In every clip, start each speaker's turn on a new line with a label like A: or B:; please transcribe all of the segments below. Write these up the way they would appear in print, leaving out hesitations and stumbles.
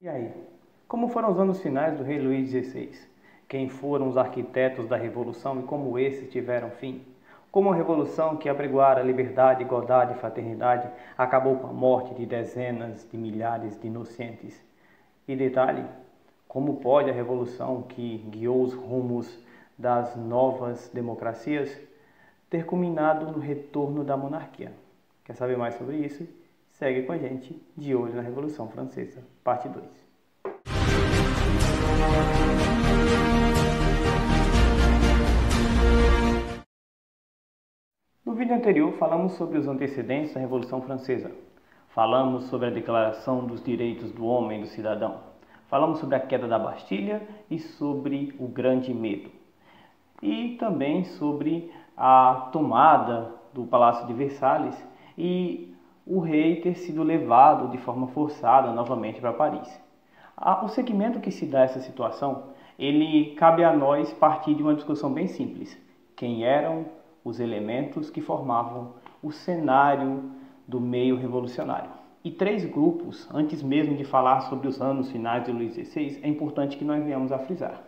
A: E aí, como foram os anos finais do rei Luís XVI? Quem foram os arquitetos da Revolução e como esses tiveram fim? Como a Revolução que apregoara liberdade, igualdade e fraternidade acabou com a morte de dezenas de milhares de inocentes? E detalhe, como pode a Revolução que guiou os rumos das novas democracias ter culminado no retorno da monarquia? Quer saber mais sobre isso? Segue com a gente de Olho na Revolução Francesa, parte 2. No vídeo anterior falamos sobre os antecedentes da Revolução Francesa. Falamos sobre a Declaração dos Direitos do Homem e do Cidadão. Falamos sobre a queda da Bastilha e sobre o Grande Medo. E também sobre a tomada do Palácio de Versalhes e o rei ter sido levado de forma forçada novamente para Paris. O segmento que se dá a essa situação, ele cabe a nós partir de uma discussão bem simples. Quem eram os elementos que formavam o cenário do meio revolucionário? E três grupos, antes mesmo de falar sobre os anos finais de Luís XVI, é importante que nós venhamos a frisar: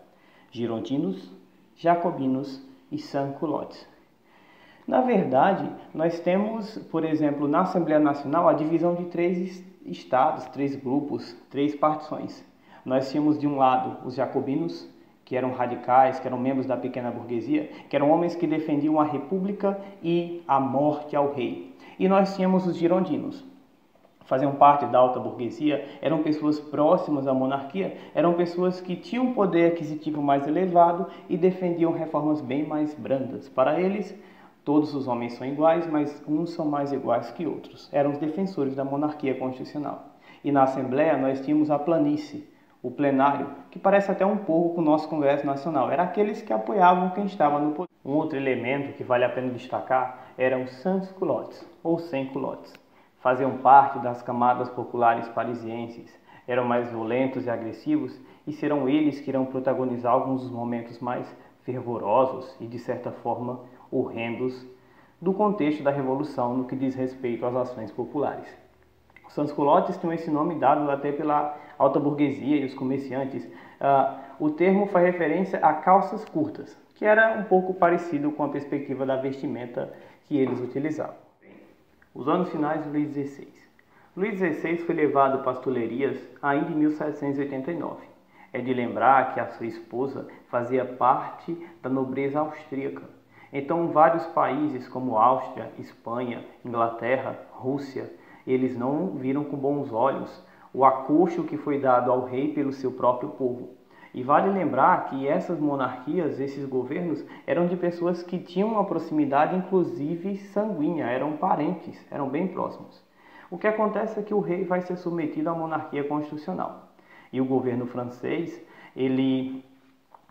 A: girondinos, jacobinos e sans-culottes. Na verdade, nós temos, por exemplo, na Assembleia Nacional, a divisão de três estados, três grupos, três partições. Nós tínhamos de um lado os jacobinos, que eram radicais, que eram membros da pequena burguesia, que eram homens que defendiam a república e a morte ao rei. E nós tínhamos os girondinos, faziam parte da alta burguesia, eram pessoas próximas à monarquia, eram pessoas que tinham um poder aquisitivo mais elevado e defendiam reformas bem mais brandas. Para eles, todos os homens são iguais, mas uns são mais iguais que outros. Eram os defensores da monarquia constitucional. E na Assembleia nós tínhamos a planície, o plenário, que parece até um pouco com o nosso Congresso Nacional. Eram aqueles que apoiavam quem estava no poder. Um outro elemento que vale a pena destacar eram os sans-culottes, ou sem-culottes. Faziam parte das camadas populares parisienses, eram mais violentos e agressivos, e serão eles que irão protagonizar alguns dos momentos mais fervorosos e, de certa forma, horrendos do contexto da Revolução no que diz respeito às ações populares. Os sans-culottes têm esse nome dado até pela alta burguesia e os comerciantes. O termo faz referência a calças curtas, que era um pouco parecido com a perspectiva da vestimenta que eles utilizavam. Os anos finais de Luís XVI. Luís XVI foi levado para as Tulherias ainda em 1789. É de lembrar que a sua esposa fazia parte da nobreza austríaca. Então, vários países como Áustria, Espanha, Inglaterra, Rússia, eles não viram com bons olhos o acocho que foi dado ao rei pelo seu próprio povo. E vale lembrar que essas monarquias, esses governos, eram de pessoas que tinham uma proximidade, inclusive sanguínea, eram parentes, eram bem próximos. O que acontece é que o rei vai ser submetido à monarquia constitucional. E o governo francês, ele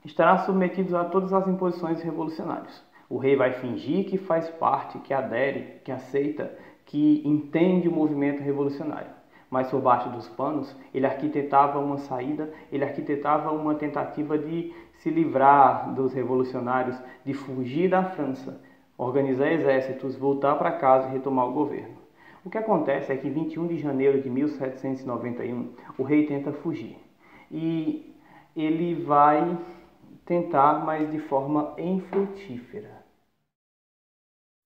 A: estará submetido a todas as imposições revolucionárias. O rei vai fingir que faz parte, que adere, que aceita, que entende o movimento revolucionário. Mas por baixo dos panos, ele arquitetava uma saída, ele arquitetava uma tentativa de se livrar dos revolucionários, de fugir da França, organizar exércitos, voltar para casa e retomar o governo. O que acontece é que em 21 de janeiro de 1791, o rei tenta fugir. E ele vai tentar, mas de forma infrutífera.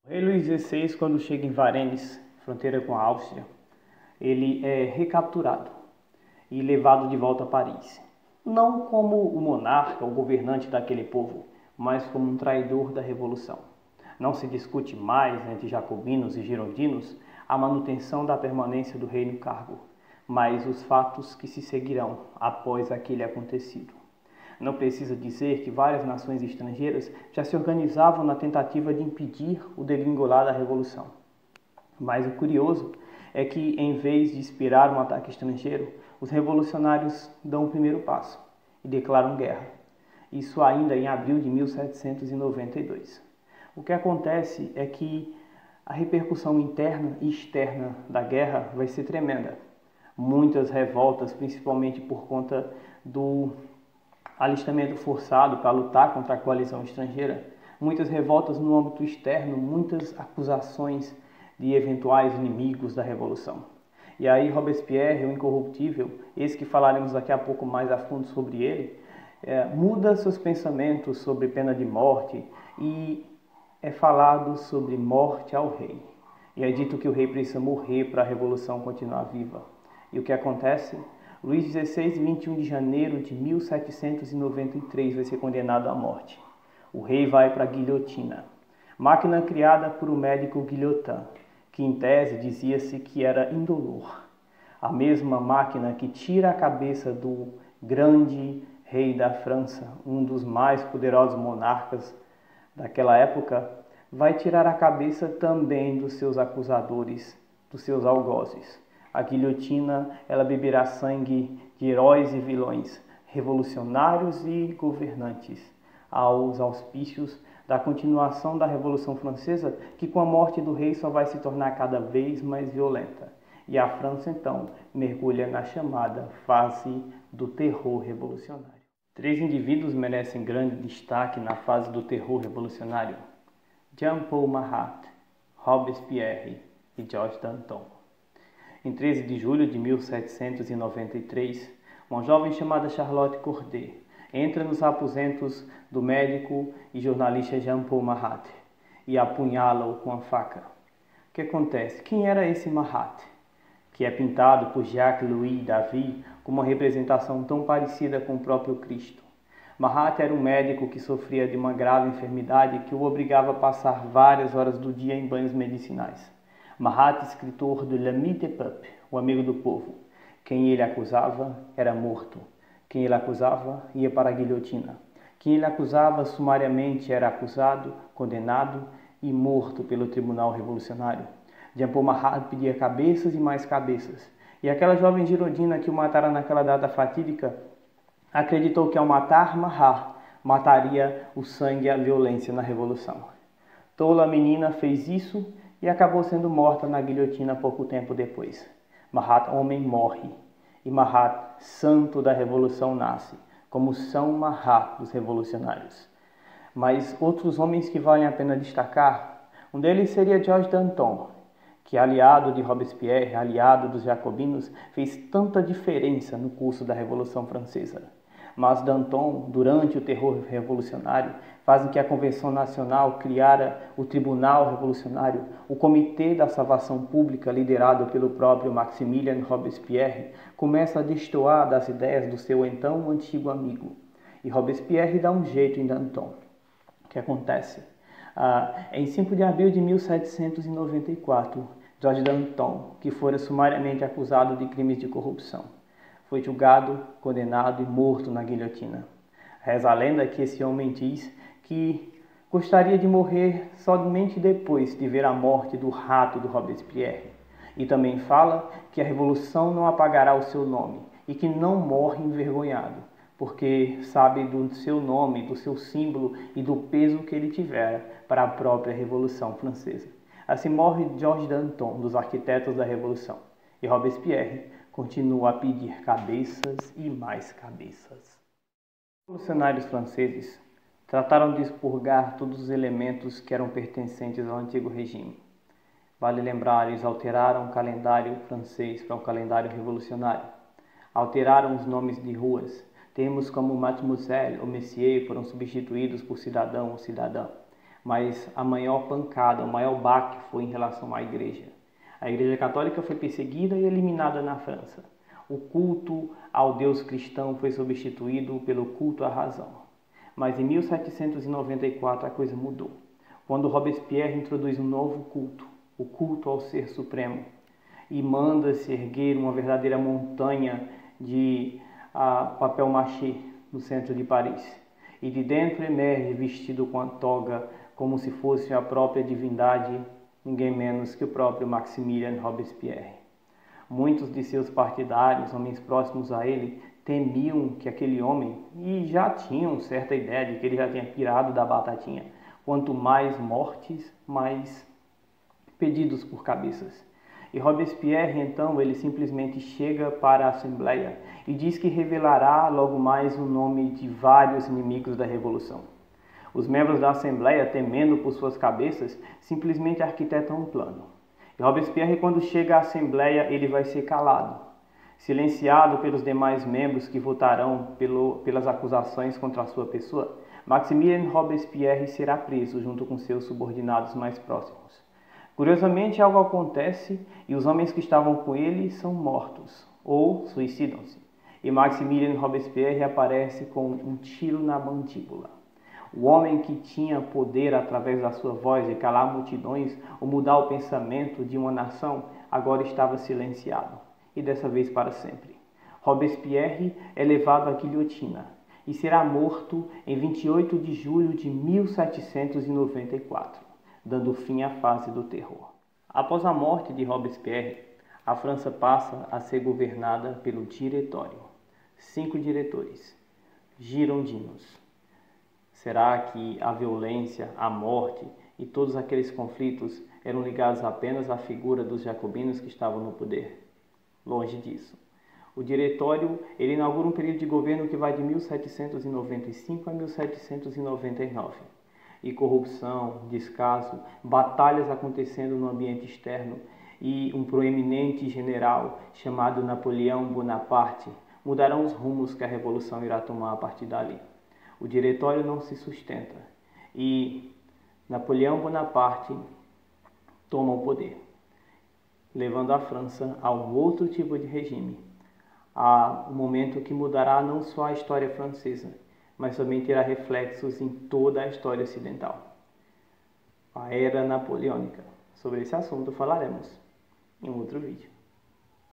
A: O rei Luís XVI, quando chega em Varennes, fronteira com a Áustria, ele é recapturado e levado de volta a Paris. Não como o monarca, o governante daquele povo, mas como um traidor da revolução. Não se discute mais entre jacobinos e girondinos a manutenção da permanência do rei no cargo, mas os fatos que se seguirão após aquele acontecido. Não precisa dizer que várias nações estrangeiras já se organizavam na tentativa de impedir o degringolar da Revolução. Mas o curioso é que, em vez de esperar um ataque estrangeiro, os revolucionários dão o primeiro passo e declaram guerra. Isso ainda em abril de 1792. O que acontece é que a repercussão interna e externa da guerra vai ser tremenda. Muitas revoltas, principalmente por conta do alistamento forçado para lutar contra a coalizão estrangeira, muitas revoltas no âmbito externo, muitas acusações de eventuais inimigos da Revolução. E aí Robespierre, o incorruptível, esse que falaremos daqui a pouco mais a fundo sobre ele, muda seus pensamentos sobre pena de morte e é falado sobre morte ao rei. E é dito que o rei precisa morrer para a revolução continuar viva. E o que acontece? Luís XVI, 21 de janeiro de 1793, vai ser condenado à morte. O rei vai para a guilhotina, máquina criada por um médico Guillotin, que em tese dizia-se que era indolor. A mesma máquina que tira a cabeça do grande rei da França, um dos mais poderosos monarcas daquela época, vai tirar a cabeça também dos seus acusadores, dos seus algozes. A guilhotina, ela beberá sangue de heróis e vilões, revolucionários e governantes, aos auspícios da continuação da Revolução Francesa, que com a morte do rei só vai se tornar cada vez mais violenta. E a França, então, mergulha na chamada fase do terror revolucionário. 3 indivíduos merecem grande destaque na fase do terror revolucionário: Jean-Paul Marat, Robespierre e Georges Danton. Em 13 de julho de 1793, uma jovem chamada Charlotte Corday entra nos aposentos do médico e jornalista Jean-Paul Marat e apunhala-o com a faca. O que acontece? Quem era esse Marat, que é pintado por Jacques-Louis David como uma representação tão parecida com o próprio Cristo? Marat era um médico que sofria de uma grave enfermidade que o obrigava a passar várias horas do dia em banhos medicinais. Marat, escritor de L'Ami des Peuples, o amigo do povo. Quem ele acusava era morto. Quem ele acusava ia para a guilhotina. Quem ele acusava sumariamente era acusado, condenado e morto pelo tribunal revolucionário. Jean-Paul Marat pedia cabeças e mais cabeças. E aquela jovem girondina que o matara naquela data fatídica acreditou que ao matar Marat, mataria o sangue e a violência na revolução. Tola menina fez isso e acabou sendo morta na guilhotina pouco tempo depois. Marat, homem, morre. E Marat, santo da revolução, nasce, como São Marat dos revolucionários. Mas outros homens que valem a pena destacar, um deles seria Georges Danton, que aliado de Robespierre, aliado dos jacobinos, fez tanta diferença no curso da Revolução Francesa. Mas Danton, durante o terror revolucionário, faz com que a Convenção Nacional criara o Tribunal Revolucionário, o Comitê da Salvação Pública, liderado pelo próprio Maximilien Robespierre, começa a destoar das ideias do seu então antigo amigo. E Robespierre dá um jeito em Danton. O que acontece? Em 5 de abril de 1794, Georges Danton, que fora sumariamente acusado de crimes de corrupção, foi julgado, condenado e morto na guilhotina. Reza a lenda que esse homem diz que gostaria de morrer somente depois de ver a morte do rato do Robespierre. E também fala que a revolução não apagará o seu nome e que não morre envergonhado, porque sabe do seu nome, do seu símbolo e do peso que ele tivera para a própria Revolução Francesa. Assim morre Georges Danton, dos arquitetos da Revolução, e Robespierre continua a pedir cabeças e mais cabeças. Os revolucionários franceses trataram de expurgar todos os elementos que eram pertencentes ao antigo regime. Vale lembrar, eles alteraram o calendário francês para um calendário revolucionário. Alteraram os nomes de ruas. Termos como Mademoiselle ou Monsieur foram substituídos por cidadão ou cidadã. Mas a maior pancada, o maior baque foi em relação à igreja. A Igreja Católica foi perseguida e eliminada na França. O culto ao Deus cristão foi substituído pelo culto à razão. Mas em 1794 a coisa mudou, quando Robespierre introduz um novo culto, o culto ao Ser Supremo, e manda-se erguer uma verdadeira montanha de papel machê no centro de Paris. E de dentro emerge, vestido com a toga, como se fosse a própria divindade, ninguém menos que o próprio Maximilien Robespierre. Muitos de seus partidários, homens próximos a ele, temiam que aquele homem, e já tinham certa ideia de que ele já tinha pirado da batatinha, quanto mais mortes, mais pedidos por cabeças. E Robespierre, então, ele simplesmente chega para a Assembleia e diz que revelará logo mais o nome de vários inimigos da Revolução. Os membros da Assembleia, temendo por suas cabeças, simplesmente arquitetam um plano. E Robespierre, quando chega à Assembleia, ele vai ser calado, silenciado pelos demais membros que votarão pelas acusações contra a sua pessoa. Maximilien Robespierre será preso junto com seus subordinados mais próximos. Curiosamente, algo acontece e os homens que estavam com ele são mortos ou suicidam-se. E Maximilien Robespierre aparece com um tiro na mandíbula. O homem que tinha poder através da sua voz de calar multidões ou mudar o pensamento de uma nação, agora estava silenciado, e dessa vez para sempre. Robespierre é levado à guilhotina e será morto em 28 de julho de 1794, dando fim à fase do terror. Após a morte de Robespierre, a França passa a ser governada pelo Diretório. 5 diretores, girondinos. Será que a violência, a morte e todos aqueles conflitos eram ligados apenas à figura dos jacobinos que estavam no poder? Longe disso. O Diretório ele inaugura um período de governo que vai de 1795 a 1799. E corrupção, descaso, batalhas acontecendo no ambiente externo e um proeminente general chamado Napoleão Bonaparte mudarão os rumos que a Revolução irá tomar a partir dali. O Diretório não se sustenta e Napoleão Bonaparte toma o poder, levando a França a um outro tipo de regime, a um momento que mudará não só a história francesa, mas também terá reflexos em toda a história ocidental. A Era Napoleônica. Sobre esse assunto falaremos em um outro vídeo.